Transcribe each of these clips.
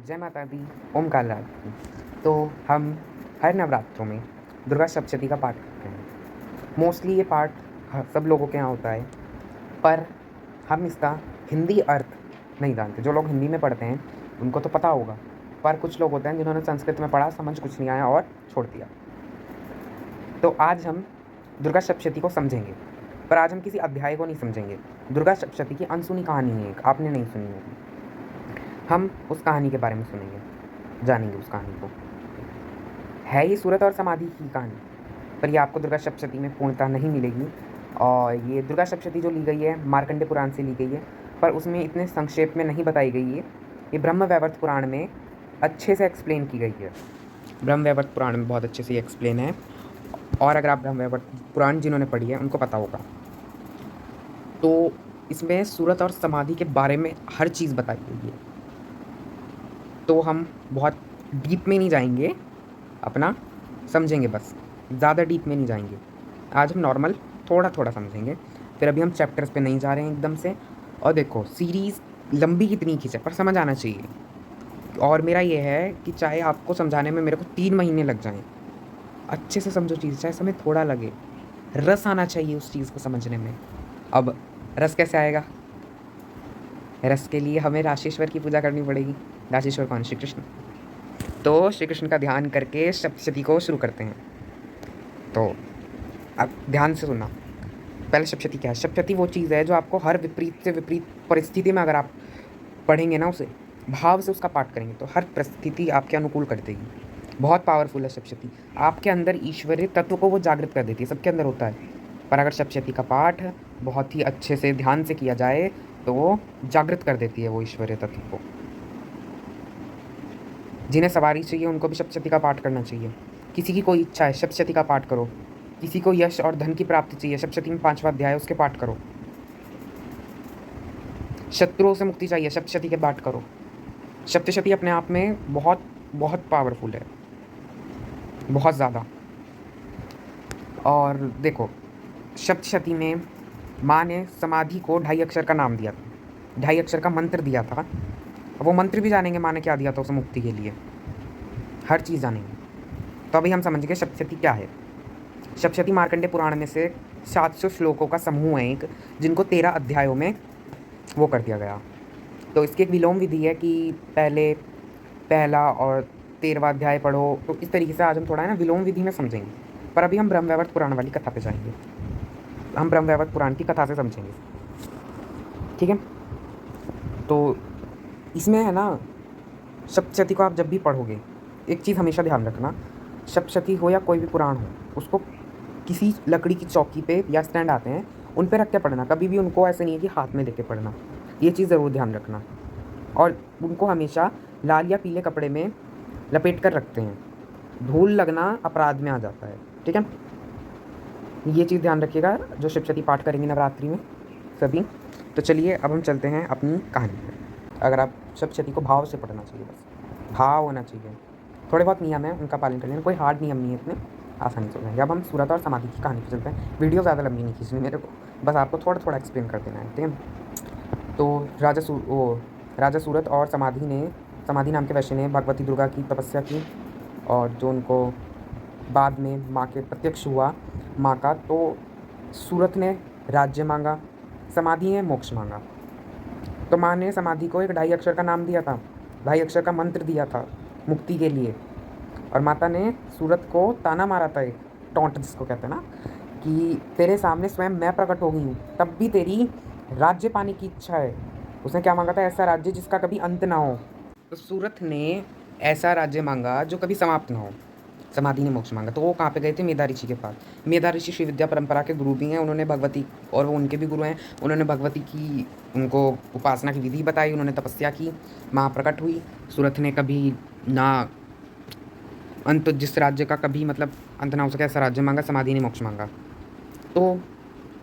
जय माता दी, ओम काल रात्रि। तो हम हर नवरात्रों में दुर्गा सप्तशती का पाठ करते हैं। मोस्टली ये पाठ सब लोगों के यहाँ होता है, पर हम इसका हिंदी अर्थ नहीं जानते। जो लोग हिंदी में पढ़ते हैं उनको तो पता होगा, पर कुछ लोग होते हैं जिन्होंने संस्कृत में पढ़ा, समझ कुछ नहीं आया और छोड़ दिया। तो आज हम दुर्गा सप्तशती को समझेंगे, पर आज हम किसी अध्याय को नहीं समझेंगे। दुर्गा सप्तशती की अनसुनी कहानी है एक, आपने नहीं सुनी होगी। हम उस कहानी के बारे में सुनेंगे, जानेंगे उस कहानी को। है ये सूरत और समाधि की कहानी, पर ये आपको दुर्गा सप्तशती में पूर्णतः नहीं मिलेगी। और ये दुर्गा सप्तशती जो ली गई है मार्कंडेय पुराण से ली गई है, पर उसमें इतने संक्षेप में नहीं बताई गई है। ये ब्रह्म वैवर्त पुराण में अच्छे से एक्सप्लेन की गई है। ब्रह्म वैवर्त पुराण में बहुत अच्छे से एक्सप्लेन है, और अगर आप ब्रह्म वैवर्त पुराण जिन्होंने पढ़ी है उनको पता होगा। तो इसमें सूरत और समाधि के बारे में हर चीज़ बताई गई है। तो हम बहुत डीप में नहीं जाएंगे, अपना समझेंगे बस, ज़्यादा डीप में नहीं जाएंगे। आज हम नॉर्मल थोड़ा थोड़ा समझेंगे, फिर अभी हम चैप्टर्स पे नहीं जा रहे हैं एकदम से। और देखो सीरीज़ लंबी कितनी खींचे, पर समझ आना चाहिए। और मेरा ये है कि चाहे आपको समझाने में मेरे को 3 महीने लग जाएं, अच्छे से समझो चीज़, चाहे समय थोड़ा लगे, रस आना चाहिए उस चीज़ को समझने में। अब रस कैसे आएगा? रस के लिए हमें राशेश्वर की पूजा करनी पड़ेगी। राशेश्वर कौन? श्री कृष्ण। तो श्री कृष्ण का ध्यान करके सप्तशती को शुरू करते हैं। तो अब ध्यान से सुनना। पहले सप्तशती क्या है? सप्तशती वो चीज़ है जो आपको हर विपरीत से विपरीत परिस्थिति में अगर आप पढ़ेंगे ना, उसे भाव से उसका पाठ करेंगे तो हर परिस्थिति आपके अनुकूल कर देगी। बहुत पावरफुल है सप्तशती। आपके अंदर ईश्वरीय तत्व को वो जागृत कर देती है, सबके अंदर होता है। पर अगर सप्तशती का पाठ बहुत ही अच्छे से ध्यान से किया जाए तो वो जागृत कर देती है वो ईश्वरीय तत्व को। जिन्हें सवारी चाहिए उनको भी सप्तशती का पाठ करना चाहिए। किसी की कोई इच्छा है, सप्तशती का पाठ करो। किसी को यश और धन की प्राप्ति चाहिए, सप्तशती में 5वां अध्याय है, उसके पाठ करो। शत्रुओं से मुक्ति चाहिए, सप्तशती के पाठ करो। सप्तशती अपने आप में बहुत बहुत पावरफुल है, बहुत ज़्यादा। और देखो सप्तशती में माँ ने समाधि को 2.5 अक्षर का नाम दिया था, 2.5 अक्षर का मंत्र दिया था। वो मंत्र भी जानेंगे माँ ने क्या दिया था उसे मुक्ति के लिए, हर चीज़ जानेंगे। तो अभी हम समझेंगे सप्तशती क्या है। सप्तशती मार्कंडेय पुराण में से 700 श्लोकों का समूह है एक, जिनको 13 अध्यायों में वो कर दिया गया। तो इसकी एक विलोम विधि है कि पहले पहला और 13वां अध्याय पढ़ो। तो इस तरीके से आज हम थोड़ा है ना विलोम विधि में समझेंगे। पर अभी हम ब्रह्म वैवर्त पुराण वाली कथा पे जाएंगे, हम ब्रह्म वैवर्त पुराण की कथा से समझेंगे, ठीक है। तो इसमें है ना, सप्तशती को आप जब भी पढ़ोगे एक चीज़ हमेशा ध्यान रखना, सप्तशती हो या कोई भी पुराण हो, उसको किसी लकड़ी की चौकी पे या स्टैंड आते हैं उन पे रख के पढ़ना। कभी भी उनको ऐसे नहीं है कि हाथ में लेके पढ़ना, ये चीज़ ज़रूर ध्यान रखना। और उनको हमेशा लाल या पीले कपड़े में लपेट कर रखते हैं, धूल लगना अपराध में आ जाता है, ठीक है। ये चीज़ ध्यान रखिएगा जो सप्तशती पाठ करेंगे नवरात्रि में सभी। तो चलिए अब हम चलते हैं अपनी कहानी पर। अगर आप सप्तशती को भाव से पढ़ना चाहिए, बस भाव होना चाहिए। थोड़े बहुत नियम है उनका पालन कर लेना, कोई हार्ड नियम नहीं है, इतने आसानी से हो जाएंगे। अब हम सूरत और समाधि की कहानी पर चलते हैं। वीडियो ज़्यादा लंबी नहीं खींचनी मेरे को, बस आपको थोड़ा थोड़ा एक्सप्लेन कर देना है, ठीक है। तो राजा सूरत और समाधि नाम के वैश्य ने भगवती दुर्गा की तपस्या की, और जो उनको बाद में माँ के प्रत्यक्ष हुआ माँ का, तो सूरत ने राज्य मांगा, समाधि ने मोक्ष मांगा। तो माँ ने समाधि को एक 2.5 अक्षर का नाम दिया था, 2.5 अक्षर का मंत्र दिया था मुक्ति के लिए। और माता ने सूरत को ताना मारा था, एक टॉन्ट जिसको कहते हैं ना, कि तेरे सामने स्वयं मैं प्रकट हो गई हूँ, तब भी तेरी राज्य पाने की इच्छा है। उसने क्या मांगा था? ऐसा राज्य जिसका कभी अंत ना हो। तो सूरत ने ऐसा राज्य मांगा जो कभी समाप्त ना हो। समाधि ने मोक्ष मांगा। तो वो कहाँ पे गए थे? मेधा ऋषि के पास। मेधा ऋषि श्री विद्या परंपरा के गुरु भी हैं, उन्होंने भगवती, और वो उनके भी गुरु हैं, उन्होंने भगवती की उनको उपासना की विधि बताई, उन्होंने तपस्या की, माँ प्रकट हुई। सूरत ने कभी ना अंत, जिस राज्य का कभी मतलब अंत ना हो सके, ऐसा राज्य मांगा। समाधि ने मोक्ष मांगा। तो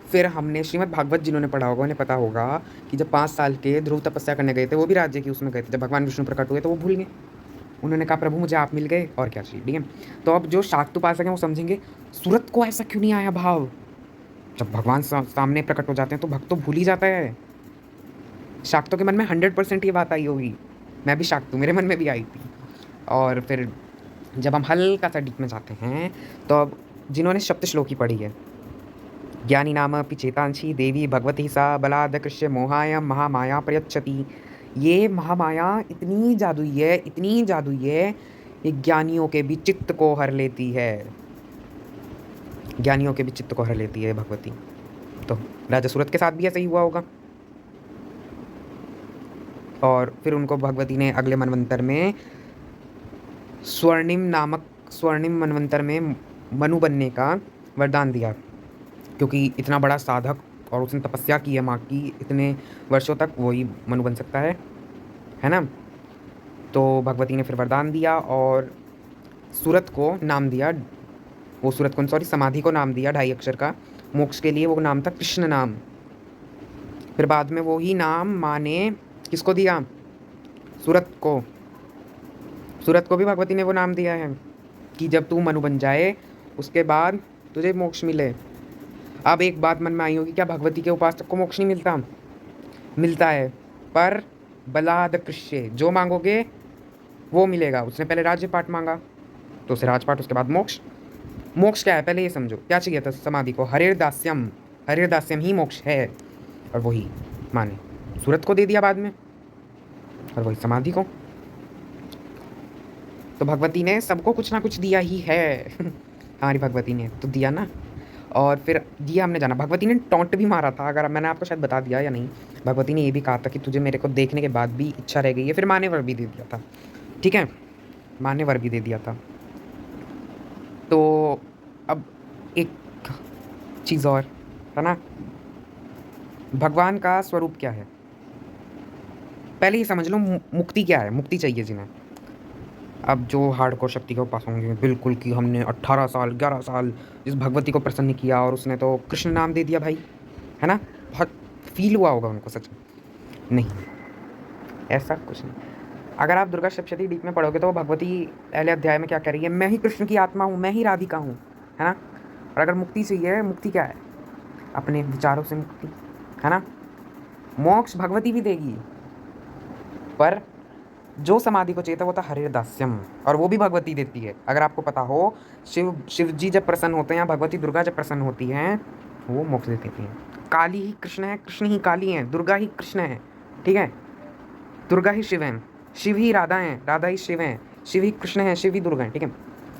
फिर हमने श्रीमद् भागवत जिन्होंने पढ़ा होगा उन्हें पता होगा कि जब 5 साल के ध्रुव तपस्या करने गए थे, वो भी राज्य की उसमें गए थे। जब भगवान विष्णु प्रकट हुए तो वो भूल गए, उन्होंने कहा प्रभु मुझे आप मिल गए और क्या चाहिए, ठीक है। तो अब जो शाक्त उपासक हैं वो समझेंगे सूरत को ऐसा क्यों नहीं आया भाव। जब भगवान सामने प्रकट हो जाते हैं तो भक्त तो भूल ही जाता है। शाक्तों के मन में 100% ये बात आई होगी मैं भी शाक हूँ, मेरे मन में भी आई थी। और फिर जब हम हल्का सा डीप में जाते हैं, तो अब जिन्होंने सप्तश्लोकी पढ़ी है, ज्ञानी नाम अपि चेतांशी देवी भगवती सा बलादकृष्य मोहाय महामाया प्रयच्छति। ये महामाया इतनी जादुई है, इतनी जादुई है, ये ज्ञानियों के भी चित्त को हर लेती है, ज्ञानियों के भी चित्त को हर लेती है भगवती। तो राजा सूरत के साथ भी ऐसा ही हुआ होगा। और फिर उनको भगवती ने अगले मनवंतर में स्वर्णिम मनवंतर में मनु बनने का वरदान दिया, क्योंकि इतना बड़ा साधक और उसने तपस्या की है माँ की इतने वर्षों तक, वही मनु बन सकता है ना। तो भगवती ने फिर वरदान दिया और सूरत को नाम दिया, वो सूरत को सॉरी समाधि को नाम दिया 2.5 अक्षर का, मोक्ष के लिए वो नाम था कृष्ण नाम। फिर बाद में वो ही नाम माँ ने किसको दिया? सूरत को। सूरत को भी भगवती ने वो नाम दिया है कि जब तू मनु बन जाए उसके बाद तुझे मोक्ष मिले। अब एक बात मन में आई होगी, क्या भगवती के उपासक को मोक्ष नहीं मिलता? मिलता है, पर बलाद कृष्य, जो मांगोगे वो मिलेगा। उसने पहले राज्यपाठ मांगा तो उसे राजपाठ, उसके बाद मोक्ष। मोक्ष क्या है पहले ये समझो, क्या चाहिए था समाधि को? हरिर्दास्यम, हरिर्दास्यम ही मोक्ष है, और वही माने सूरत को दे दिया बाद में, और वही समाधि को। तो भगवती ने सबको कुछ ना कुछ दिया ही है हमारी भगवती ने तो दिया ना। और फिर दिया हमने जाना, भगवती ने टॉन्ट भी मारा था, अगर मैंने आपको शायद बता दिया या नहीं। भगवती ने ये भी कहा था कि तुझे मेरे को देखने के बाद भी इच्छा रह गई है, फिर माने वर भी दे दिया था, ठीक है, माने वर भी दे दिया था। तो अब एक चीज़ और है ना, भगवान का स्वरूप क्या है पहले ही समझ लो। मुक्ति क्या है, मुक्ति चाहिए जिन्हें। अब जो हार्डकोर शक्ति के उपासक होंगे बिल्कुल कि हमने 18 साल 11 साल जिस भगवती को प्रसन्न किया और उसने तो कृष्ण नाम दे दिया भाई, है ना, बहुत फील हुआ होगा उनको सच में। नहीं, ऐसा कुछ नहीं। अगर आप दुर्गा सप्तशती डीप में पढ़ोगे तो भगवती पहले अध्याय में क्या कह रही है? मैं ही कृष्ण की आत्मा हूँ, मैं ही राधिका हूँ, है ना। और अगर मुक्ति चाहिए, मुक्ति क्या है? अपने विचारों से मुक्ति, है ना। मोक्ष भगवती भी देगी, पर जो समाधि को चाहिए था वो था हरिदास्यम, और वो भी भगवती देती है। अगर आपको पता हो, शिव जी जब प्रसन्न होते हैं या भगवती दुर्गा जब प्रसन्न होती हैं, वो मोक्ष देती हैं। काली ही कृष्ण है, कृष्ण ही काली है, दुर्गा ही कृष्ण है, ठीक है, दुर्गा ही शिव है, शिव ही राधा है, राधा ही शिव है, शिव ही कृष्ण है, शिव ही दुर्गा है, ठीक है,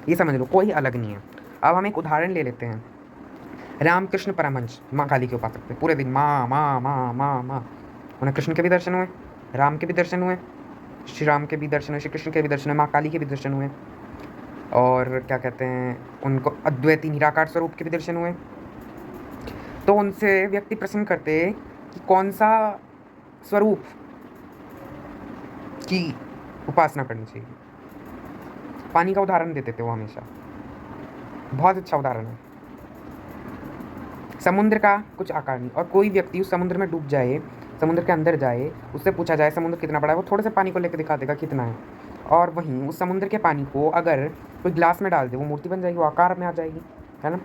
ये समझ लो, कोई अलग नहीं है। अब हम एक उदाहरण ले लेते हैं। रामकृष्ण परमहंस माँ काली के उपासक थे, पूरे दिन माँ माँ माँ माँ माँ। उन्हें कृष्ण के भी दर्शन हुए, राम के भी दर्शन हुए, श्री राम के भी दर्शन हुए, श्री कृष्ण के भी दर्शन हुए, माँ काली के भी दर्शन हुए, और क्या कहते हैं, उनको अद्वैती निराकार स्वरूप के भी दर्शन हुए। तो उनसे व्यक्ति प्रश्न करते कि कौन सा स्वरूप की उपासना करनी चाहिए। पानी का उदाहरण देते थे वो हमेशा, बहुत अच्छा उदाहरण है। समुद्र का कुछ आकार नहीं, और कोई व्यक्ति उस समुद्र में डूब जाए, समुद्र के अंदर जाए, उससे पूछा जाए समुद्र कितना बड़ा है, वो थोड़े से पानी को लेकर दिखा देगा कितना है। और वहीं उस समुद्र के पानी को अगर कोई ग्लास में डाल दे, वो मूर्ति बन जाएगी, वो आकार में आ जाएगी, है ना।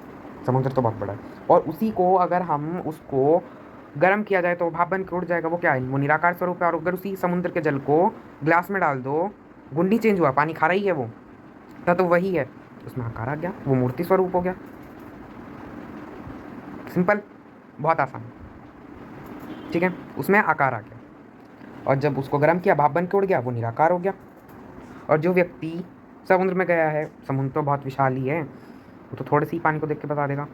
समुद्र तो बहुत बड़ा है। और उसी को अगर हम उसको गर्म किया जाए तो भाप बन के उड़ जाएगा, वो क्या है? वो निराकार स्वरूप है। और अगर उसी समुद्र के जल को ग्लास में डाल दो, गुंडी चेंज हुआ, पानी खारा ही है वो, तो वही है, उसमें आकार आ गया, वो मूर्ति स्वरूप हो गया। सिंपल, बहुत आसान, ठीक है, उसमें आकार आ गया। और जब उसको गर्म किया, भाप बन के उड़ गया, वो निराकार हो गया। और जो व्यक्ति समुद्र में गया है, समुद्र तो बहुत विशाल ही है, वो तो थोड़े सी पानी को देख के बता देगा।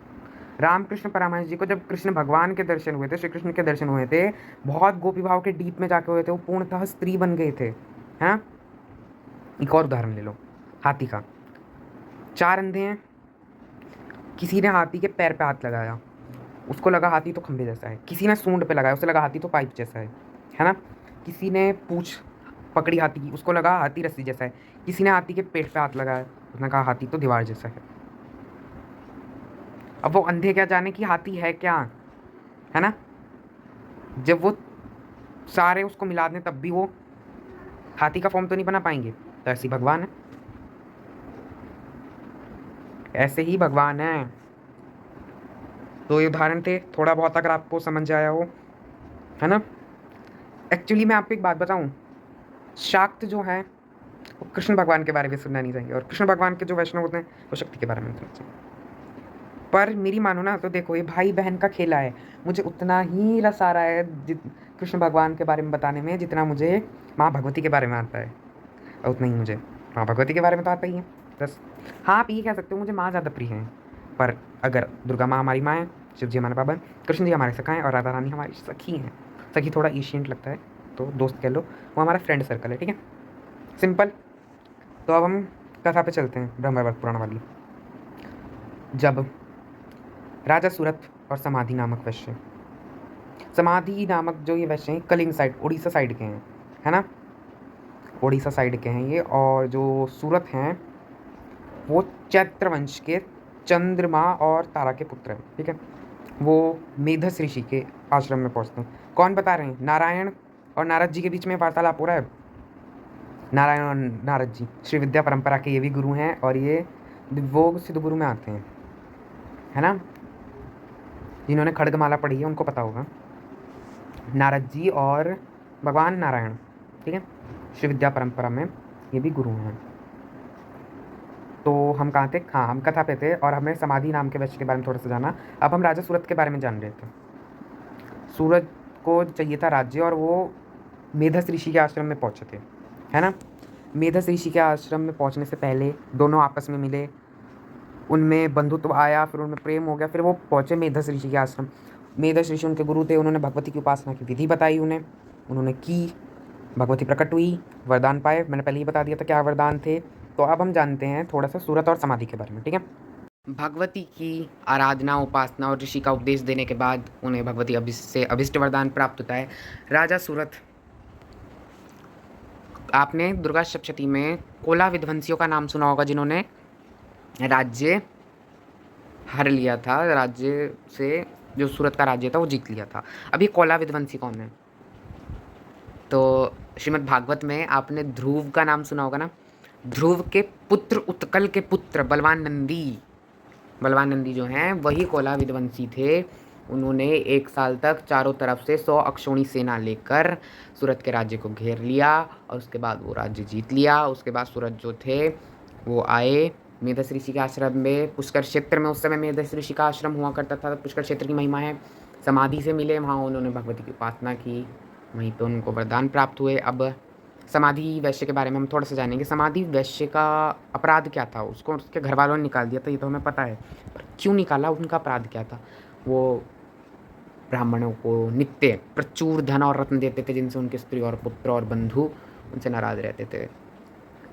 रामकृष्ण परमहंस जी को जब कृष्ण भगवान के दर्शन हुए थे, श्री कृष्ण के दर्शन हुए थे, बहुत गोपी भाव के डीप में जाके हुए थे, वो पूर्णतः स्त्री बन गए थे, हैं। एक और उदाहरण ले लो, हाथी का। 4 अंधे हैं, किसी ने हाथी के पैर पे हाथ लगाया, उसको लगा हाथी तो खंभे जैसा है। किसी ने सूंड पे लगाया, उसे लगा हाथी तो पाइप जैसा है ना। किसी ने पूंछ पकड़ी हाथी की, उसको लगा हाथी रस्सी जैसा है। किसी ने हाथी के पेट पे हाथ लगाया, उसने कहा हाथी तो दीवार जैसा है। अब वो अंधे क्या जाने कि हाथी है क्या, है ना। जब वो सारे उसको मिला दें तब भी वो हाथी का फॉर्म तो नहीं बना पाएंगे। तो ऐसे ही भगवान है, ऐसे ही भगवान है। तो ये उदाहरण थे, थोड़ा बहुत अगर आपको समझ आया हो, है ना। एक्चुअली मैं आपको एक बात बताऊं, शाक्त जो हैं वो कृष्ण भगवान के बारे में सुनना नहीं चाहिए, और कृष्ण भगवान के जो वैष्णव होते हैं वो शक्ति के बारे में सुनना चाहिए। पर मेरी मानो ना तो देखो, ये भाई बहन का खेला है। मुझे उतना ही रस आ रहा है कृष्ण भगवान के बारे में बताने में जितना मुझे माँ भगवती के बारे में आता है, और उतना ही मुझे माँ भगवती के बारे में तो आता ही है बस। हाँ, आप ये कह सकते हो मुझे माँ ज़्यादा प्रिय हैं, पर अगर दुर्गा माँ हमारी माँ है, शिव जी हमारे बाबा हैं, कृष्ण जी हमारे सखा हैं, और राधा रानी हमारी सखी हैं। सखी थोड़ा एशियंट लगता है, तो दोस्त कह लो, वो हमारा फ्रेंड सर्कल है, ठीक है, सिंपल। तो अब हम कथा पे चलते हैं, ब्रह्मवैवर्त पुराण वाली। जब राजा सूरत और समाधि नामक वैश्य, समाधि नामक जो ये वैश्य हैं कलिंग साइड, उड़ीसा साइड के हैं, है ना, उड़ीसा साइड के हैं ये। और जो सूरत हैं वो चैत्र वंश के चंद्रमा और तारा के पुत्र हैं, ठीक है। वो मेधस ऋषि के आश्रम में पहुंचते हैं। कौन बता रहे हैं? नारायण और नारद जी के बीच में वार्तालाप हो रहा है। नारायण और नारद जी श्री विद्या परंपरा के ये भी गुरु हैं, और ये दिव्योग सिद्ध गुरु में आते हैं, है ना। जिन्होंने खड्गमाला पढ़ी है उनको पता होगा। नारद जी और भगवान नारायण, ठीक है, श्री विद्या परंपरा में ये भी गुरु हैं। तो हम कहाँ थे? हाँ, हम कथा पे थे, और हमने समाधि नाम के वैश्य के बारे में थोड़ा सा जाना। अब हम राजा सूरत के बारे में जान रहे थे। सूरज को चाहिए था राज्य, और वो मेधस ऋषि के आश्रम में पहुँचे थे, है ना। मेधस ऋषि के आश्रम में पहुँचने से पहले दोनों आपस में मिले, उनमें बंधुत्व आया, फिर उनमें प्रेम हो गया, फिर वो पहुँचे मेधस ऋषि के आश्रम। मेधस ऋषि उनके गुरु थे, उन्होंने भगवती की उपासना की विधि बताई उन्हें, उन्होंने की, भगवती प्रकट हुई, वरदान पाए। मैंने पहले ही बता दिया था क्या वरदान थे। तो अब हम जानते हैं थोड़ा सा सूरत और समाधि के बारे में, ठीक है। भगवती की आराधना, उपासना और ऋषि का उपदेश देने के बाद उन्हें भगवती से अभिष्ट वरदान प्राप्त होता है। राजा सूरत, आपने दुर्गा सप्तशती में कोला विध्वंसियों का नाम सुना होगा, जिन्होंने राज्य हर लिया था, राज्य से जो सूरत का राज्य था वो जीत लिया था। अब ये कोला विध्वंसी कौन है? तो श्रीमद् भागवत में आपने ध्रुव का नाम सुना होगा ना। ध्रुव के पुत्र, उत्कल के पुत्र बलवान नंदी, बलवान नंदी जो हैं वही कोला विध्वंसी थे। उन्होंने 1 साल तक चारों तरफ से 100 अक्षौणी सेना लेकर सूरत के राज्य को घेर लिया, और उसके बाद वो राज्य जीत लिया। उसके बाद सूरत जो थे वो आए मेधस ऋषि के आश्रम में, पुष्कर क्षेत्र में। उस समय मेधस ऋषि का आश्रम हुआ करता था, पुष्कर क्षेत्र की महिमा है। समाधि से मिले, वहाँ उन्होंने भगवती की उपासना की, वहीं पर उनको वरदान प्राप्त हुए। अब समाधि वैश्य के बारे में हम थोड़ा सा जानेंगे। समाधि वैश्य का अपराध क्या था? उसको उसके घर वालों ने निकाल दिया था, ये तो हमें पता है, पर क्यों निकाला, उनका अपराध क्या था? वो ब्राह्मणों को नित्य प्रचुर धन और रत्न देते थे, जिनसे उनके स्त्री और पुत्र और बंधु उनसे नाराज रहते थे।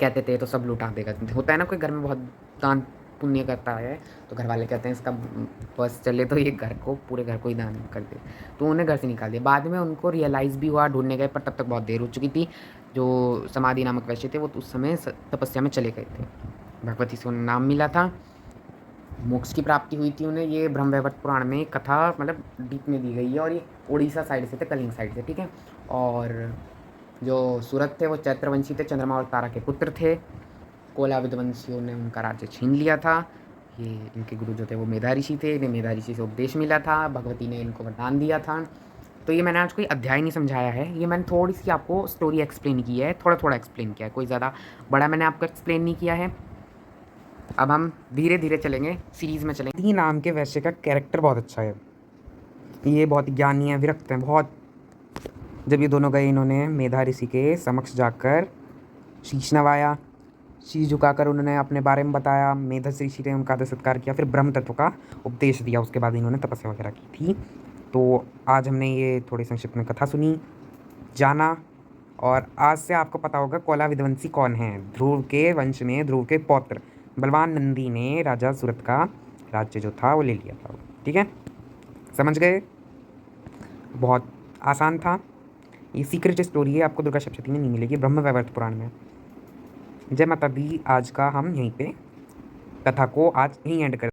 कहते थे तो सब लुटा देगा। होता है ना, कोई घर में बहुत दान पुण्य करता है तो घर वाले कहते हैं इसका बस चले तो ये घर को, पूरे घर को ही दान कर दे, तो उन्हें घर से निकाल दिया। बाद में उनको रियलाइज़ भी हुआ, ढूंढने गए, पर तब तक बहुत देर हो चुकी थी। जो समाधि नामक वैश्य थे वो उस समय तपस्या में चले गए थे। भगवती से उन्हें नाम मिला था, मोक्ष की प्राप्ति हुई थी उन्हें। ये ब्रह्मवैवर्त पुराण में कथा मतलब डीप में दी गई है, और ये उड़ीसा साइड से थे, कलिंग साइड से, ठीक है। और जो सूरत थे वो चैत्रवंशी थे, चंद्रमा और तारा के पुत्र थे। कोला विध्वंसियों ने उनका राज्य छीन लिया था। ये इनके गुरु जो थे वो मेधा ऋषि थे, इन्हें मेधा ऋषि से उपदेश मिला था, भगवती ने इनको वरदान दिया था। तो ये मैंने आज कोई अध्याय नहीं समझाया है, ये मैंने थोड़ी सी आपको स्टोरी एक्सप्लेन की है, थोड़ा थोड़ा एक्सप्लेन किया है, कोई ज़्यादा बड़ा मैंने आपको एक्सप्लेन नहीं किया है। अब हम धीरे धीरे चलेंगे, सीरीज़ में चलेंगे। ही नाम के वैश्य का कैरेक्टर बहुत अच्छा है, ये बहुत ज्ञानी है, विरक्त हैं बहुत। जब ये दोनों गए, इन्होंने मेधा ऋषि के समक्ष जाकर शीश नवाया, शीश झुकाकर उन्होंने अपने बारे में बताया। मेधस ऋषि ने उनका आदर सत्कार किया, फिर ब्रह्म तत्व का उपदेश दिया। उसके बाद इन्होंने तपस्या वगैरह की थी। तो आज हमने ये थोड़ी संक्षिप्त में कथा सुनी, जाना, और आज से आपको पता होगा कोला विध्वंसी कौन है। ध्रुव के वंश में ध्रुव के पौत्र बलवान नंदी ने राजा सूरत का राज्य जो था वो ले लिया था, ठीक है, समझ गए? बहुत आसान था। ये सीक्रेट स्टोरी है, आपको दुर्गा सप्तशती में नहीं मिलेगी, ब्रह्मवैवर्त पुराण में। जय माता दी। आज का हम यहीं पे कथा को आज यहीं एंड कर